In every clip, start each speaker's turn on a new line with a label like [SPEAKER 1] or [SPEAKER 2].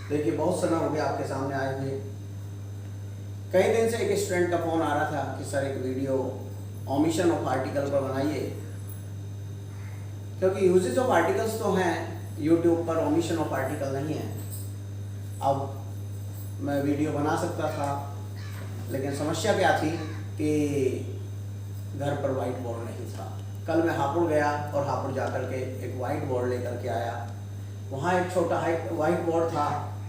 [SPEAKER 1] देखिए बहुत समय हो गया आपके सामने आए हुए। कई दिन से एक स्टूडेंट का फ़ोन आ रहा था कि सर एक वीडियो ओमिशन ऑफ आर्टिकल पर बनाइए, क्योंकि यूजेज ऑफ आर्टिकल्स तो हैं यूट्यूब पर, ओमिशन ऑफ आर्टिकल नहीं है। अब मैं वीडियो बना सकता था, लेकिन समस्या क्या थी कि घर पर वाइट बोर्ड नहीं था। कल मैं हापुड़ गया और हापुड़ जाकर के एक वाइट बोर्ड लेकर के आया। वहाँ एक छोटा वाइट बोर्ड था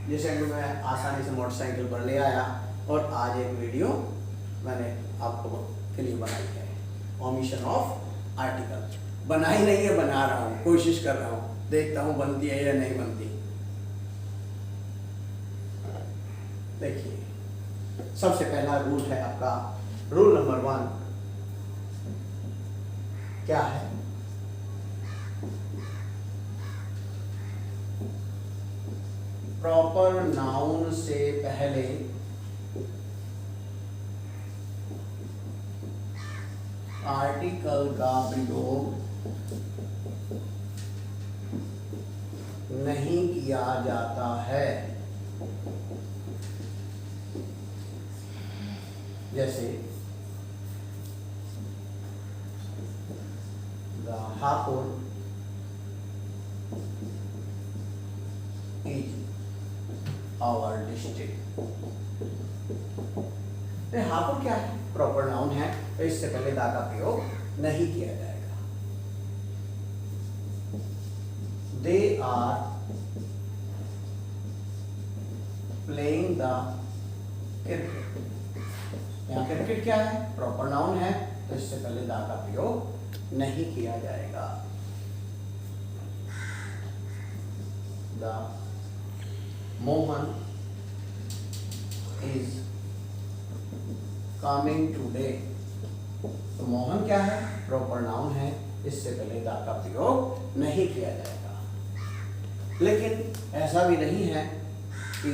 [SPEAKER 1] जिसे मैं आसानी से मोटरसाइकिल पर ले आया और आज एक वीडियो मैंने आपको के लिए बनाई है। ओमिशन ऑफ आर्टिकल बनाई नहीं है, बना रहा हूँ, कोशिश कर रहा हूँ, देखता हूँ बनती है या नहीं बनती। देखिए सबसे पहला रूल है आपका, रूल नंबर 1 क्या है? प्रॉपर नाउन से पहले आर्टिकल का प्रयोग नहीं किया जाता है। जैसे the Hapur is our district. Hapur क्या है? प्रॉपर नाउन है, तो इससे पहले दा का प्रयोग नहीं किया जाएगा। They are playing the cricket. यहाँ क्रिकेट क्या है? प्रॉपर नाउन है, तो इससे पहले दा का प्रयोग नहीं किया जाएगा। The Mohan is coming today. तो मोहन क्या है? प्रॉपर नाउन है, इससे पहले दा का प्रयोग नहीं किया जाएगा। लेकिन ऐसा भी नहीं है कि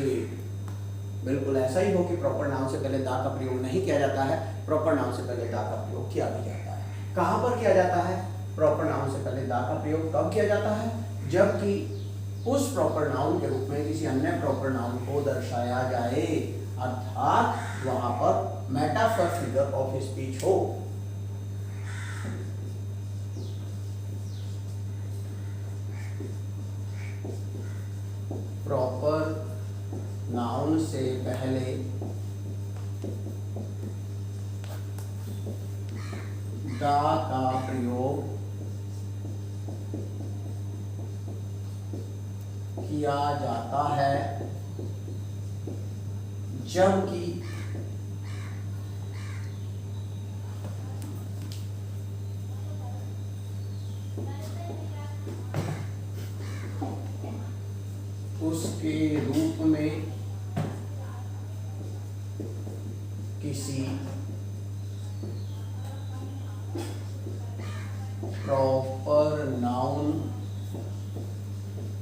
[SPEAKER 1] बिल्कुल ऐसा ही हो कि प्रॉपर नाउन से पहले दा का प्रयोग नहीं किया जाता है। प्रॉपर नाउन से पहले दा का प्रयोग किया भी जाता है। कहाँ पर किया जाता है? प्रॉपर नाउन से पहले दा का प्रयोग कब किया जाता है? जबकि उस प्रॉपर नाउन के रूप में किसी अन्य प्रॉपर नाउन को दर्शाया जाए, अर्थात वहां पर मेटाफर फिगर ऑफ स्पीच हो। प्रॉपर नाउन से पहले दा का प्रयोग किया जाता है, जबकि उसके रूप में किसी प्रॉपर नाउन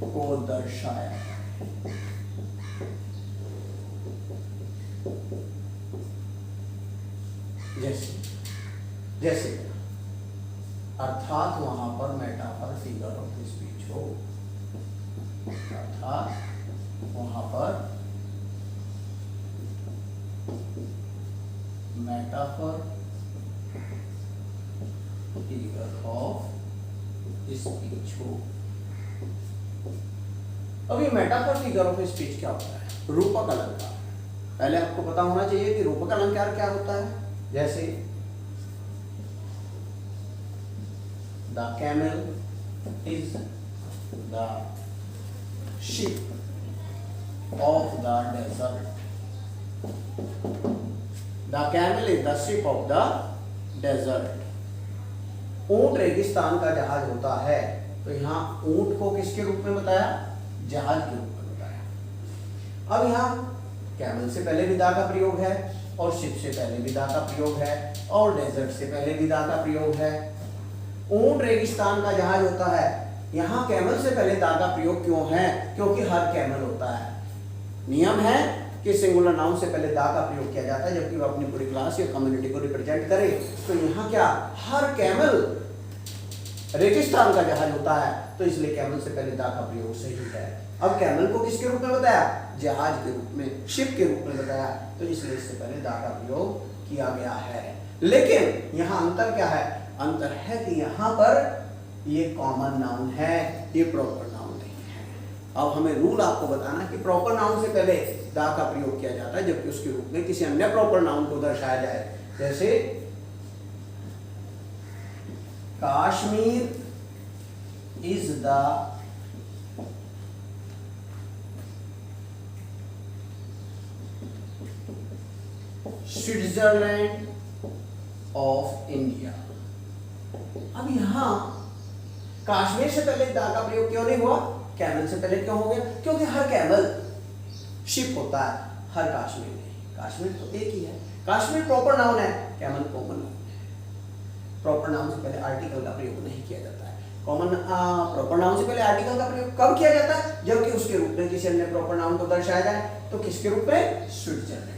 [SPEAKER 1] को दर्शाया है। जैसे अर्थात वहां पर मेटाफर फिगर ऑफ स्पीच हो, अर्थात वहां पर मेटाफर फिगर ऑफ स्पीच हो। अब ये मेटाफर फिगर ऑफ स्पीच क्या होता है? रूपक अलंकार। पहले आपको पता होना चाहिए कि रूपक अलंकार क्या होता है। जैसे the camel is the ship of the desert. The camel is the ship of the desert. ऊंट रेगिस्तान का जहाज होता है। तो यहाँ ऊंट को किसके रूप में बताया? जहाज के रूप में बताया। अब यहाँ कैमल से पहले भी दा का प्रयोग है, और शिप से पहले भी दा का प्रयोग है, और डेजर्ट से पहले भी दा का प्रयोग है। ऊंट रेगिस्तान का जहाज होता है, यहाँ कैमल से पहले दा का प्रयोग क्यों है? क्योंकि हर कैमल होता है। नियम है कि सिंगुलर नाउन से पहले दा का प्रयोग किया जाता है, जबकि वो अपनी पूरी क्लास या कम्युनिटी को रिप्रेजेंट करे। तो यहाँ क्या, हर कैमल रेगिस्तान का जहाज होता है, तो इसलिए कैमल से पहले दा का प्रयोग सही है। अब कैमल को किसके रूप में बताया? जहाज के रूप में, शिप के रूप में बताया, तो इसलिए इससे पहले दा का प्रयोग किया गया है। लेकिन यहाँ अंतर क्या है? अंतर है कि यहाँ पर ये कॉमन नाउन है, ये प्रॉपर नाउन नहीं है। अब हमें रूल आपको बताना कि प्रॉपर नाउन से पहले दा का प्रयोग किया जाता है, जबकि उसके रूप में किसी अन्य प्रॉपर नाउन को दर्शाया जाए। जैसे Kashmir is the Switzerland of India. अब यहां काश्मीर से पहले दा का प्रयोग क्यों नहीं हुआ? कैमल से पहले क्यों हो गया? क्योंकि हर कैमल शिप होता है, हर काश्मीर नहीं। काश्मीर तो एक ही है, काश्मीर प्रॉपर नाउन है, कैमल कॉमन नाउन है। प्रॉपर नाउन से पहले आर्टिकल का प्रयोग नहीं किया जाता है। प्रॉपर नाउन से पहले आर्टिकल का प्रयोग कब किया जाता है? जबकि उसके रूप में किसी अन्य प्रॉपर नाउन को दर्शाया जाए। तो किसके रूप में? स्विट्जरलैंड।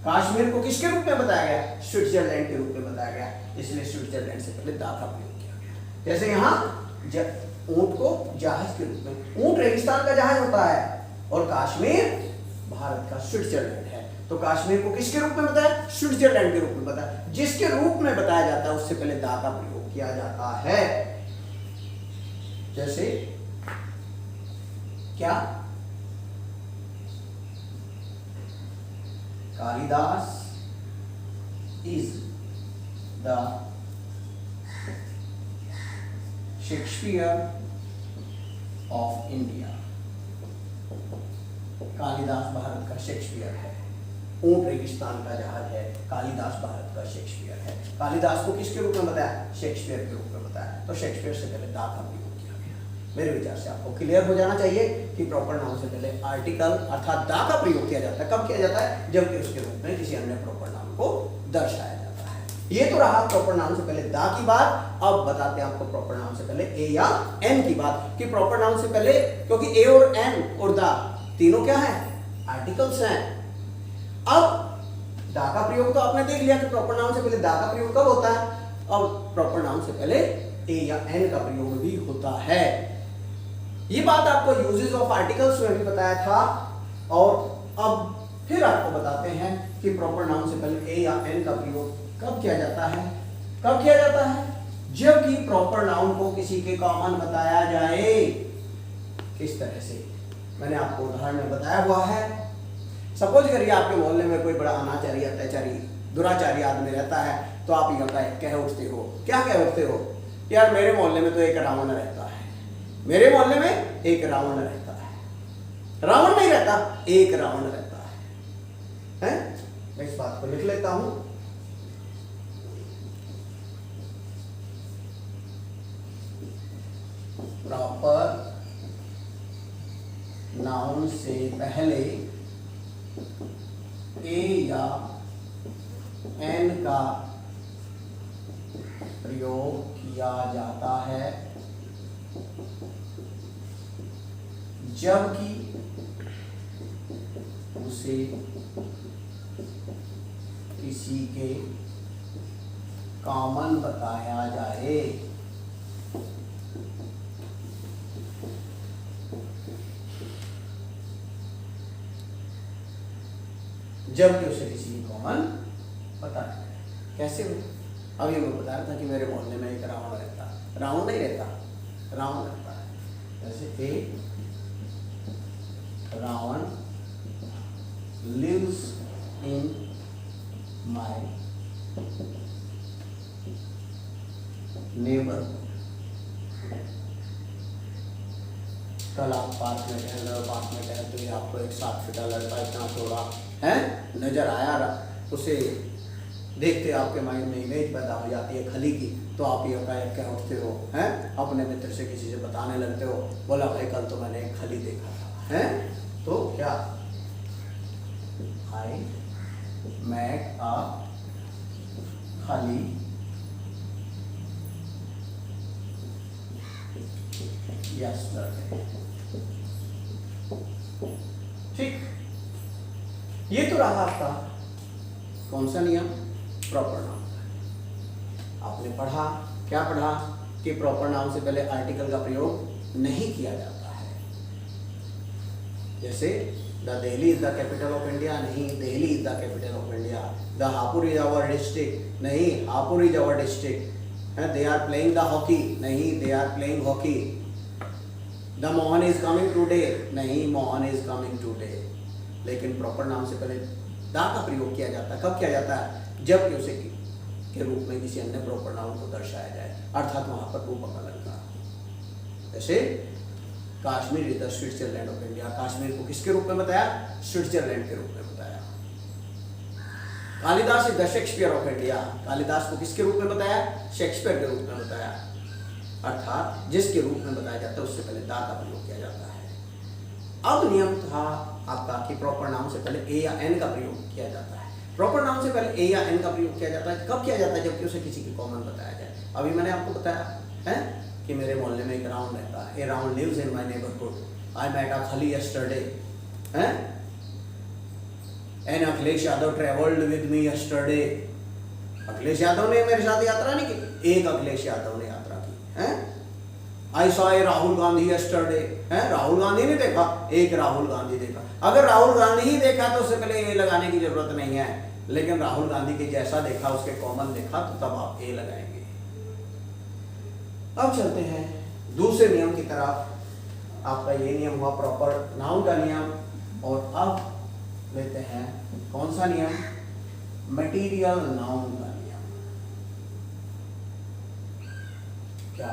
[SPEAKER 1] काश्मीर को किसके रूप में बताया गया? स्विट्जरलैंड के रूप में बताया गया, इसलिए स्विट्जरलैंड से पहले दा का प्रयोग किया गया। जैसे यहाँ ऊंट को जहाज के रूप में, ऊंट रेगिस्तान का जहाज होता है और काश्मीर भारत का स्विट्जरलैंड है, तो काश्मीर को किसके रूप में बताया? स्विट्जरलैंड के रूप में बताया। जिसके रूप में बताया जाता है उससे पहले दा का प्रयोग किया जाता है। जैसे क्या? Kalidas is the Shakespeare of India. Kalidas Bharat का शेक्सपियर है। ऊंट रेगिस्तान का जहाज है, कालिदास भारत का शेक्सपियर है। कालिदास को किसके रूप में बताया? शेक्सपियर के रूप में बताया। तो शेक्सपियर से पहले दा का प्रयोग किया गया। मेरे विचार से आपको क्लियर हो जाना चाहिए कि प्रॉपर नाउन से पहले आर्टिकल अर्थात दा का प्रयोग किया जाता है। कब किया जाता है? जबकि उसके रूप में किसी अन्य प्रॉपर नाउन को दर्शाया जाता है। ये तो रहा प्रॉपर नाउन से पहले दा की बात। अब बताते हैं आपको प्रॉपर नाउन से पहले ए या एन की बात, कि प्रॉपर नाउन से पहले, क्योंकि ए और एन और दा तीनों क्या है? आर्टिकल्स हैं। अब दा का प्रयोग तो आपने देख लिया कि प्रॉपर नाउन से पहले दा का प्रयोग कब होता है। अब प्रॉपर नाउन से पहले ए या एन का प्रयोग भी होता है। ये बात आपको यूजेस ऑफ आर्टिकल्स में भी बताया था, और अब फिर आपको बताते हैं कि प्रॉपर नाउन से पहले ए या एन का प्रयोग कब किया जाता है। कब किया जाता है? जबकि प्रॉपर नाउन को किसी के कॉमन बताया जाए। किस तरह से? मैंने आपको उदाहरण में बताया हुआ है। सपोज करिए आपके मोहल्ले में कोई बड़ा अनाचारी, अत्याचारी, दुराचारी आदमी रहता है, तो आप ये कह उठते हो। क्या कह उठते हो? यार मेरे मोहल्ले में तो एक रावण रहता है, मेरे मोहल्ले में एक रावण रहता है। रावण नहीं रहता, एक रावण रहता है। मैं इस बात को लिख लेता हूं। प्रॉपर नाउन से पहले ए या एन का प्रयोग किया जाता है, जबकि उसे किसी के कॉमन बताया जाए। जबकि उसे किसी की कॉमन बताया जाए। कैसे हो? अभी मैं बताया था कि मेरे मोहल्ले में एक रावण रहता है। रावण नहीं रहता, रावण रहता है। जैसे एक Ravan lives in my neighborhood। कल आप पार्क में टहल रहे हो, पार्क में टहलते हुए आपको एक 7 फीटा लड़का इतना थोड़ा है नजर आया, उसे देखते आपके माइंड में इमेज पैदा हो जाती है खली की, तो आप ये क्या उठते हो हैं, अपने मित्र से किसी से बताने लगते हो, बोला भाई कल तो मैंने एक खली देखा था, हैं? तो क्या I met a खली yesterday। ठीक, ये तो रहा आपका कौन सा नियम? Proper noun. आपने पढ़ा, क्या पढ़ा? कि प्रॉपर नाउन से पहले आर्टिकल का प्रयोग नहीं किया जाता है। जैसे the Delhi is the capital of India, नहीं Delhi is the capital of India. The Hapur is our district, नहीं Hapur is our district. They are playing the hockey, नहीं they are playing hockey. The Mohan is coming today, नहीं Mohan is coming today. लेकिन proper noun से पहले दा का प्रयोग किया जाता है। कब किया जाता है? जबकि उसे के रूप में किसी अन्य प्रॉपर नाउन को दर्शाया जाए, अर्थात वहां पर रूपक अलंकार। जैसे Kashmir is the Switzerland of India, Kashmir को किसके रूप में बताया? स्विट्जरलैंड के रूप में बताया। Kalidas is the Shakespeare of India, Kalidas को किसके रूप में बताया? शेक्सपियर के रूप में बताया। अर्थात जिसके रूप में बताया जाता है उससे पहले दा का प्रयोग किया जाता है। अब नियम था आपका कि प्रॉपर नाउन से पहले ए या एन का प्रयोग किया जाता है। प्रॉपर नाउन से पहले ए या एन का प्रयोग किया जाता है। कब किया जाता है? जबकि उसे किसी की कॉमन बताया जाए। अभी मैंने आपको बताया है कि मेरे मोहल्ले में एक राउंड रहता है। A round lives in my neighbourhood. I met a Khali yesterday, हैं? And Akhilesh Yadav travelled with me yesterday. Akhilesh Yadav ने मेरे साथ यात्रा नहीं की, एक अखिलेश यादव ने यात्रा की, हैं? I saw a Rahul Gandhi yesterday, हैं? राहुल गांधी ने देखा, एक राहुल गांधी देखा। अगर राहुल गांधी ही देखा तो उससे पहले ए लगाने की जरूरत नहीं है, लेकिन राहुल गांधी के जैसा देखा, उसके कॉमन देखा, तो तब आप ए लगाएंगे। अब चलते हैं दूसरे नियम की तरफ। आपका ये नियम हुआ प्रॉपर नाउन का नियम, और अब लेते हैं कौन सा नियम? मटेरियल नाउन का नियम। क्या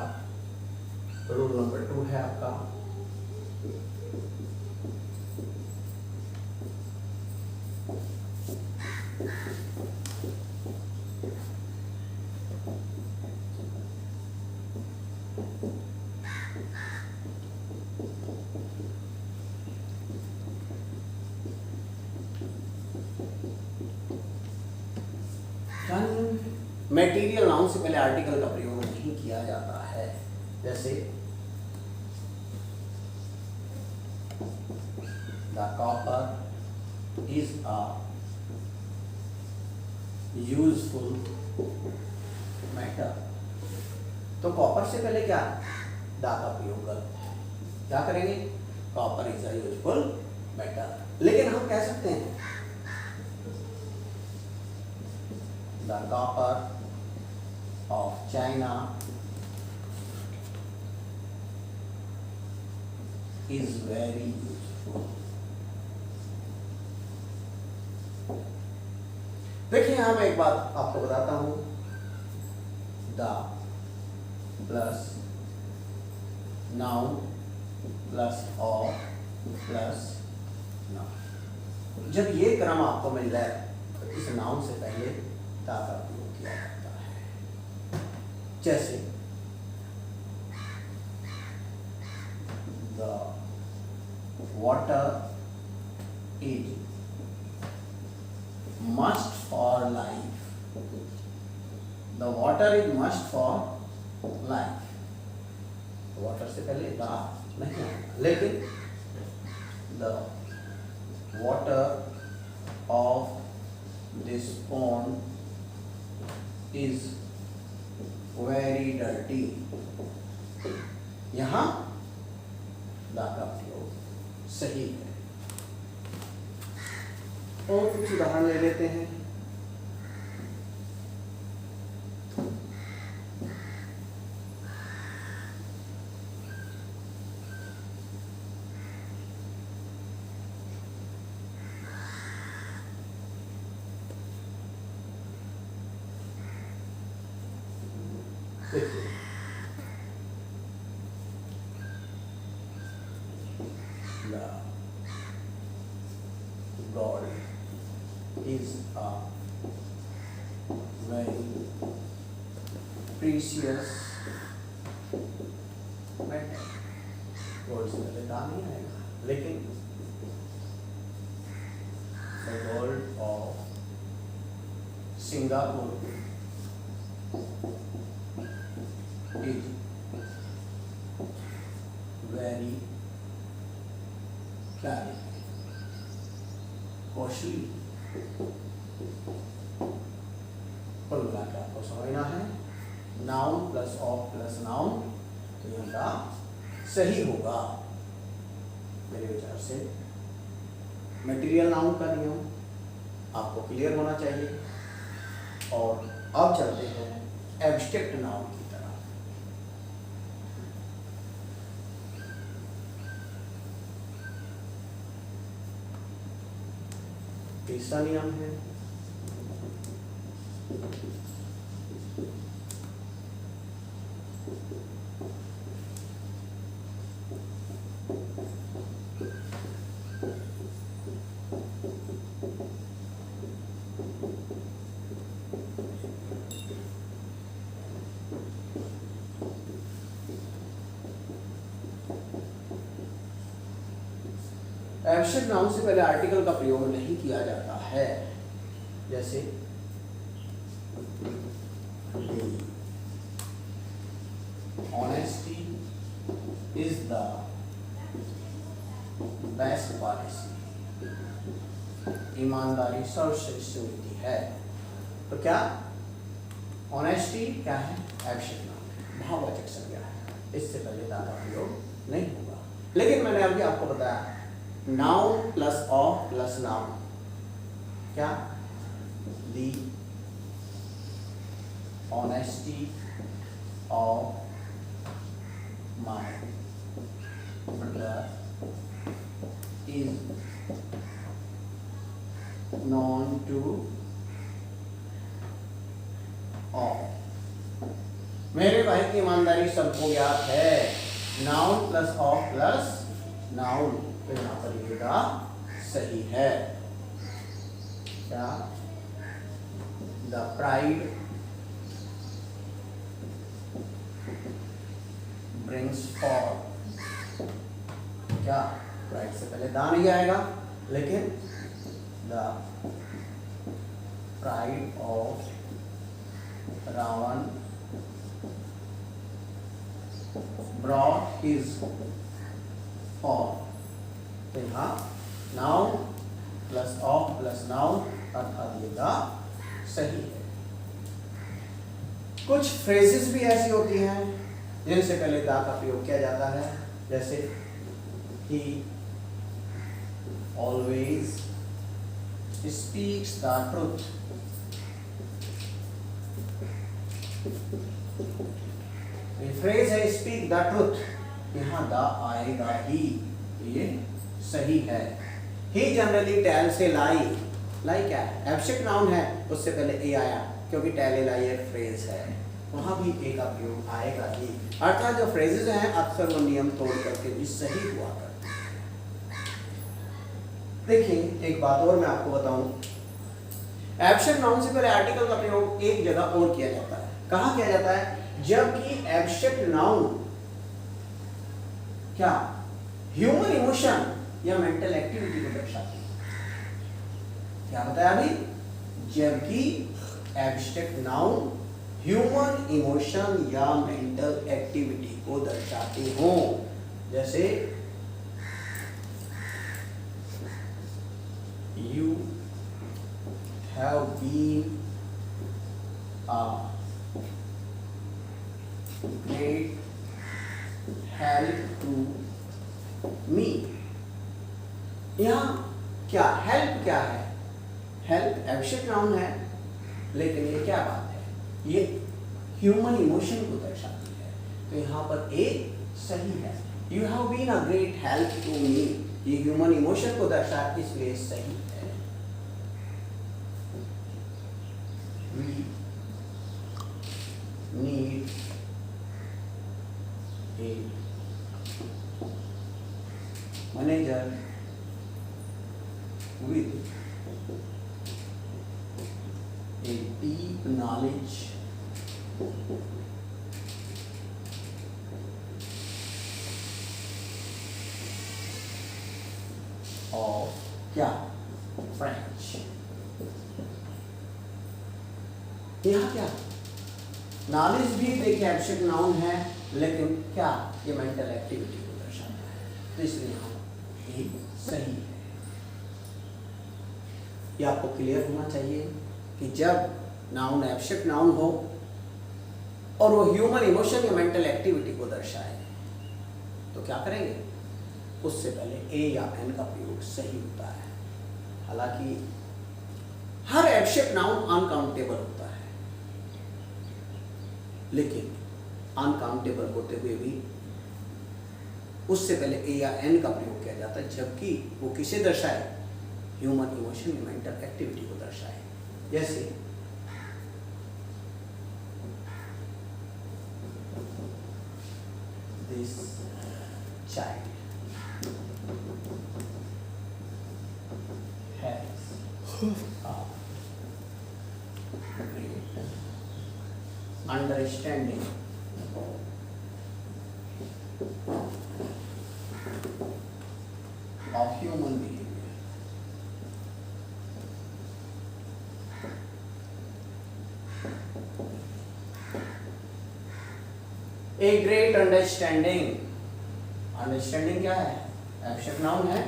[SPEAKER 1] रूल नंबर 2 है आपका? मटेरियल नाउन से पहले आर्टिकल का प्रयोग नहीं किया जाता है। जैसे the copper is a useful matter. तो कॉपर से पहले क्या? दा का प्रयोग गलत है। क्या करेंगे? Copper is a useful matter. लेकिन हम कह सकते हैं the copper of China is very useful। देखिए यहां मैं एक बात आपको बताता हूं, the plus noun plus of plus noun, जब ये क्रम आपको मिल जाए तो इस नाउन से पहले दा का प्रयोग किया जाता है। जैसे the water is must for life, the water is must for life. Water से पहले दा नहीं आएगा, लेकिन the water of this pond is very dirty. यहां दा का प्रयोग सही है। और कुछ उदाहरण ले लेते हैं। God is a very precious matter। Gold से पहले दा नहीं आएगा, लेकिन the gold of Singapore is very costly. कुल मिला के आपको समझना है, noun plus of plus noun, तो यह का सही होगा मेरे विचार से। मटेरियल नाउन का नियम आपको क्लियर होना चाहिए। और अब चलते हैं एब्स्ट्रैक्ट नाउन की तरफ। तीसरा नियम है एब्स्ट्रैक्ट नाउन से पहले आर्टिकल का प्रयोग नहीं किया जाता है। जैसे honesty is the best policy, ईमानदारी सर्वश्रेष्ठ नीति है। तो क्या ऑनेस्टी क्या है? एब्स्ट्रैक्ट नाउन, भाववाचक संज्ञा है, इससे पहले दा का प्रयोग नहीं होगा। लेकिन मैंने अभी आपको बताया noun plus of plus noun, क्या? The honesty of my brother is known to all, मेरे भाई की ईमानदारी सबको ज्ञात है। Noun plus of plus noun, तो यहाँ पर लिखेगा सही है। क्या? द प्राइड ब्रिंग्स फॉर, क्या? प्राइड से पहले दा नहीं आएगा, लेकिन the pride of Ravan brought his fall, तो यहाँ noun plus of plus noun अर्थात ये दा सही है। कुछ फ्रेजेस भी ऐसी होती हैं जिनसे पहले दा का प्रयोग किया जाता है। जैसे ही always speaks the truth, phrase है स्पीक द ट्रुथ, यहाँ दा आएगा ही, ये सही है। ही जनरली टेल से लाई, लाई क्या है? एब्स्ट्रैक्ट नाउन है, उससे पहले ए आया क्योंकि टेल ए लाई एक फ्रेज है, वहां भी ए का प्रयोग आएगा ही। अर्थात जो फ्रेजेस हैं अक्सर वो नियम तोड़ करके भी सही हुआ करते हैं। देखिए एक बात और मैं आपको बताऊं, एब्स्ट्रैक्ट नाउन से पहले आर्टिकल का प्रयोग एक जगह और किया जाता है। कहाँ किया जाता है? जबकि एब्स्ट्रैक्ट नाउन क्या ह्यूमन इमोशन या मेंटल एक्टिविटी को दर्शाती है। क्या बताया अभी? जबकि एब्स्ट्रैक्ट नाउन ह्यूमन इमोशन या मेंटल एक्टिविटी को दर्शाती हो। जैसे you have been a great help to me. यहाँ क्या हेल्प क्या है? हेल्प एब्स्ट्रैक्ट नाउन है, लेकिन ये क्या बात है? ये ह्यूमन इमोशन को दर्शाती है, तो यहाँ पर ए सही है। You have been a great help to me, ये ह्यूमन इमोशन को दर्शा, इसलिए सही है। We need a manager with a deep knowledge of क्या? फ्रेंच। यहाँ क्या? नॉलेज भी देखिए एब्स्ट्रैक्ट नाउन है, लेकिन क्या? ये मेंटल एक्टिविटी को दर्शाता है, तो इसलिए यहाँ ये सही है। ये आपको क्लियर होना चाहिए कि जब नाउन एब्स्ट्रैक्ट नाउन हो और वो ह्यूमन इमोशन या मेंटल एक्टिविटी को दर्शाए, तो क्या करेंगे? उससे पहले ए या एन का प्रयोग सही होता है। हालांकि हर एब्स्ट्रैक्ट नाउन अनकाउंटेबल होता है, लेकिन अनकाउंटेबल होते हुए भी उससे पहले ए या एन का प्रयोग किया जाता है, जबकि वो किसे दर्शाए, ह्यूमन इमोशन या मेंटल एक्टिविटी को दर्शाए। जैसे this child has understanding of human behavior. A great understanding, understanding क्या है, एब्स्ट्रैक्ट नाउन है,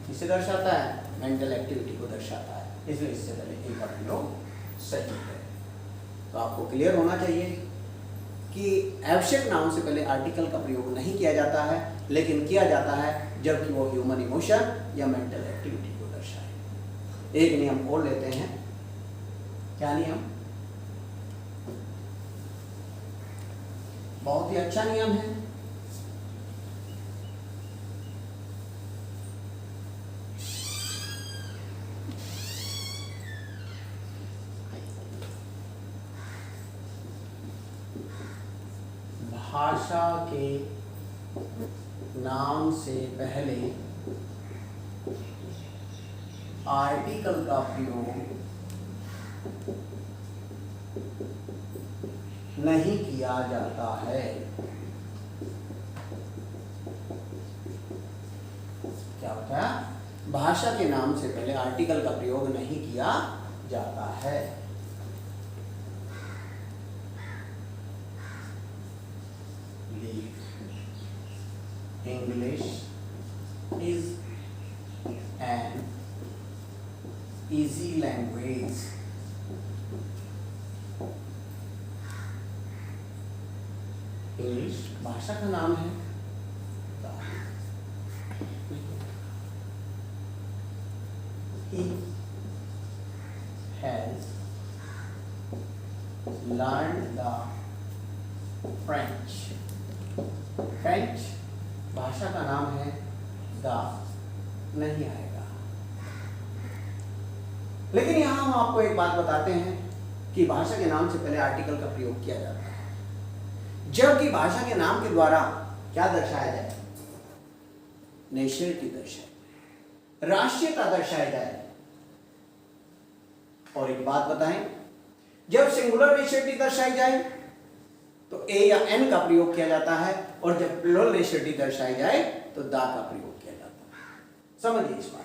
[SPEAKER 1] किसे दर्शाता है, मेंटल एक्टिविटी को दर्शाता है, इसलिए इससे पहले ए का प्रयोग सही है। तो आपको क्लियर होना चाहिए कि एब्स्ट्रैक्ट नाउन से पहले आर्टिकल का प्रयोग नहीं किया जाता है, लेकिन किया जाता है जबकि वो ह्यूमन इमोशन या मेंटल एक्टिविटी को दर्शाए। एक नियम और लेते हैं, क्या नियम, बहुत ही अच्छा नियम है। भाषा के नाम से पहले आर्टिकल का प्रयोग नहीं किया जाता है। क्या होता है, भाषा के नाम से पहले आर्टिकल का प्रयोग नहीं किया जाता है। English is an easy language. English भाषा का नाम है। He has learned the French. French भाषा का नाम है, द नहीं आएगा। लेकिन यहां हम आपको एक बात बताते हैं कि भाषा के नाम से पहले आर्टिकल का प्रयोग किया जाता है जबकि भाषा के नाम के द्वारा क्या दर्शाया जाए, नेशनलिटी दर्शाई जाए, राष्ट्रीयता दर्शाई जाए। और एक बात बताएं, जब सिंगुलर नेशनलिटी दर्शाई जाए तो ए या एन का प्रयोग किया जाता है, और जब प्लूरल नेशनलिटी दर्शाई जाए तो दा का प्रयोग किया जाता है। समझिए इस बात।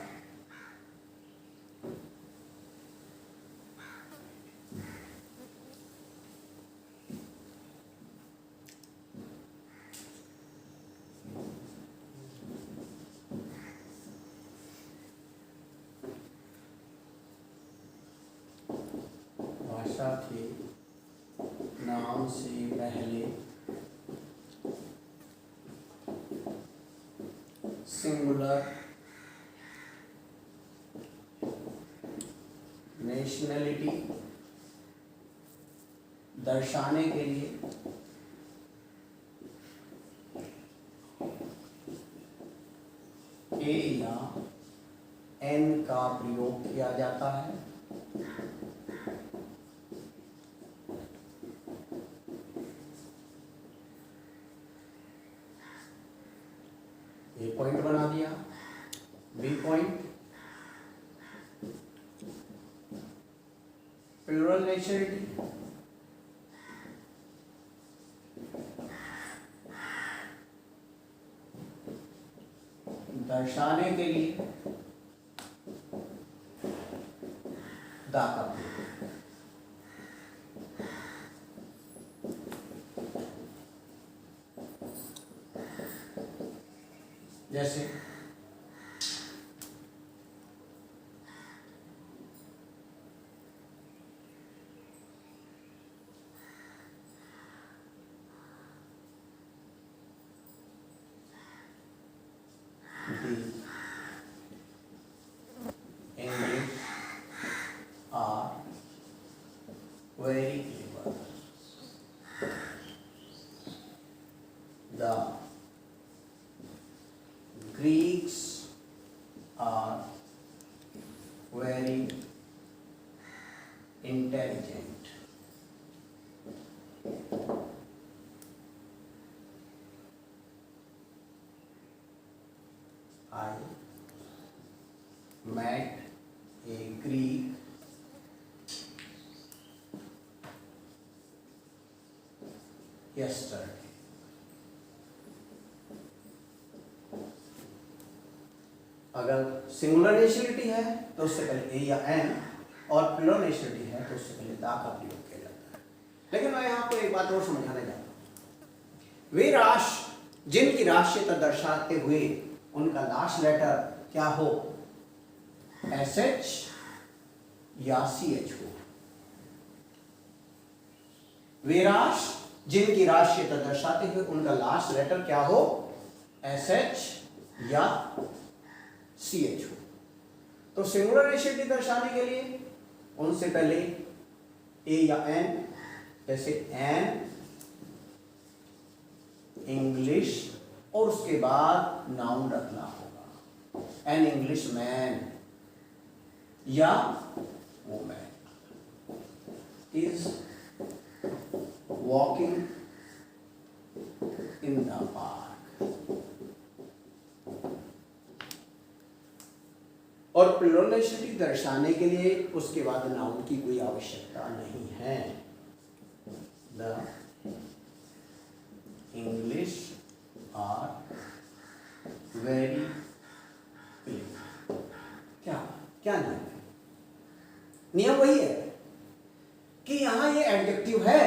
[SPEAKER 1] भाषा के नाम से पहले सिंगुलर नेशनलिटी दर्शाने के लिए ए या एन का प्रयोग किया जाता है। ए पॉइंट बना दिया, बी पॉइंट, प्लूरल नेशनलिटी, दर्शाने के लिए दा का प्रयोग। जैसे English are very intelligent. I met a Greek yesterday. अगर सिंगुलर नेशनलिटी है तो उससे पहले ए या एन, और प्लूरल नेशनलिटी है तो उससे पहले दा का प्रयोग किया जाता है। लेकिन मैं यहाँ पर एक बात और समझाने जा रहा हूँ। वे राष्ट्र जिनकी राष्ट्रीयता दर्शाते हुए उनका लास्ट लेटर क्या हो, SH या CH हो। वे राष्ट्र जिनकी राष्ट्रीयता दर्शाते हुए उनका लास्ट लेटर क्या हो, SH या CH हो। तो सिंगुलर नेशनलिटी दर्शाने के लिए उनसे पहले ए या एन, जैसे एन इंग्लिश, और उसके बाद नाउन रखना होगा, एन इंग्लिश मैन या women is walking in the park. और प्लूरल नेशनलिटी दर्शाने के लिए उसके बाद नाउन की कोई आवश्यकता नहीं है। The English are very clean. क्या क्या नियम है? नियम वही है कि यहां ये एडजेक्टिव है,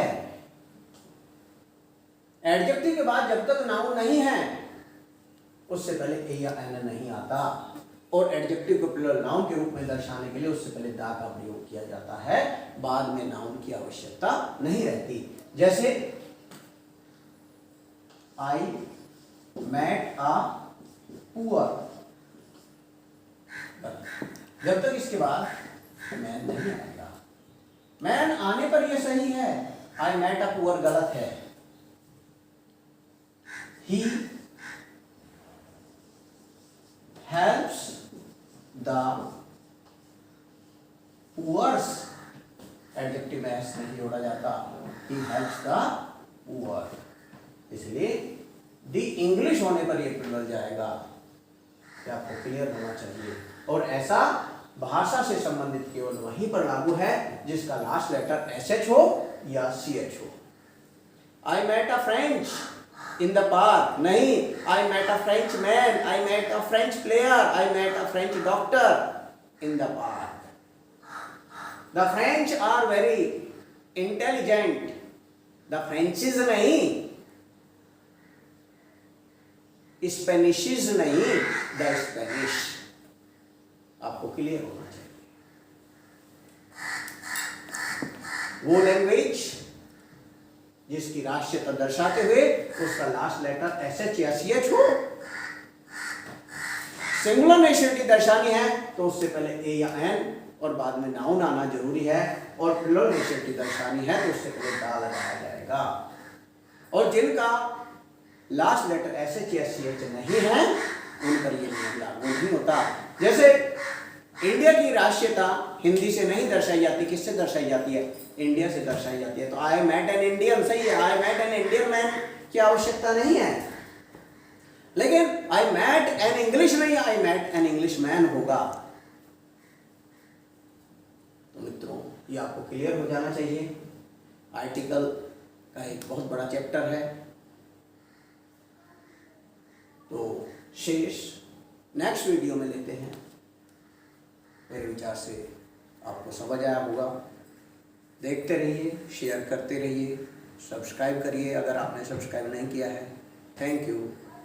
[SPEAKER 1] एडजेक्टिव के बाद जब तक नाउन नहीं है उससे पहले ए या एन नहीं आता, और एडजेक्टिव को प्लूरल नाउन के रूप में दर्शाने के लिए उससे पहले दा का प्रयोग किया जाता है, बाद में नाउन की आवश्यकता नहीं रहती। जैसे आई मेट अ पुअर, जब तक इसके बाद मैन नहीं आएगा। मैन आने पर यह सही है, आई मेट अ पुअर गलत है। ही helps the poors, एडजेक्टिव में एस नहीं जोड़ा जाता, he helps the poor, इसलिए दी इंग्लिश होने पर ये प्लूरल जाएगा। क्या आपको क्लियर होना चाहिए? और ऐसा भाषा से संबंधित केवल वहीं पर लागू है जिसका लास्ट लेटर SH हो या CH हो। I met a French in the park, नहीं, I met a French man, I met a French player, I met a French doctor in the park. The French are very intelligent. The Frenches नहीं, Spanishes नहीं, the Spanish। आपको clear होना चाहिए। वो language जिसकी राष्ट्रीयता दर्शाते हुए उसका लास्ट लेटर SH या CH हो। सिंगुलर नेशनलिटी दर्शानी है तो उससे पहले ए या एन और बाद में नाउन आना जरूरी है, और प्लूरल नेशनलिटी दर्शानी है तो उससे पहले दा लगाया जाएगा। और जिनका लास्ट लेटर SH या CH नहीं है उन पर यह नियम लागू नहीं होता। जैसे इंडिया की राष्ट्रीयता हिंदी से नहीं दर्शाई जाती, किससे दर्शाई जाती है? इंडिया से दर्शाई जाती है। तो आई मेट एन इंडियन, सही है, I met an Indian man की आवश्यकता नहीं है। लेकिन आई मेट एन इंग्लिश नहीं, I met an English man होगा। तो मित्रों ये आपको क्लियर हो जाना चाहिए। आर्टिकल का एक बहुत बड़ा चैप्टर है, तो शेष नेक्स्ट वीडियो में लेते हैं। मेरे विचार से आपको समझ आया होगा। देखते रहिए, शेयर करते रहिए, सब्सक्राइब करिए अगर आपने सब्सक्राइब नहीं किया है। Thank you.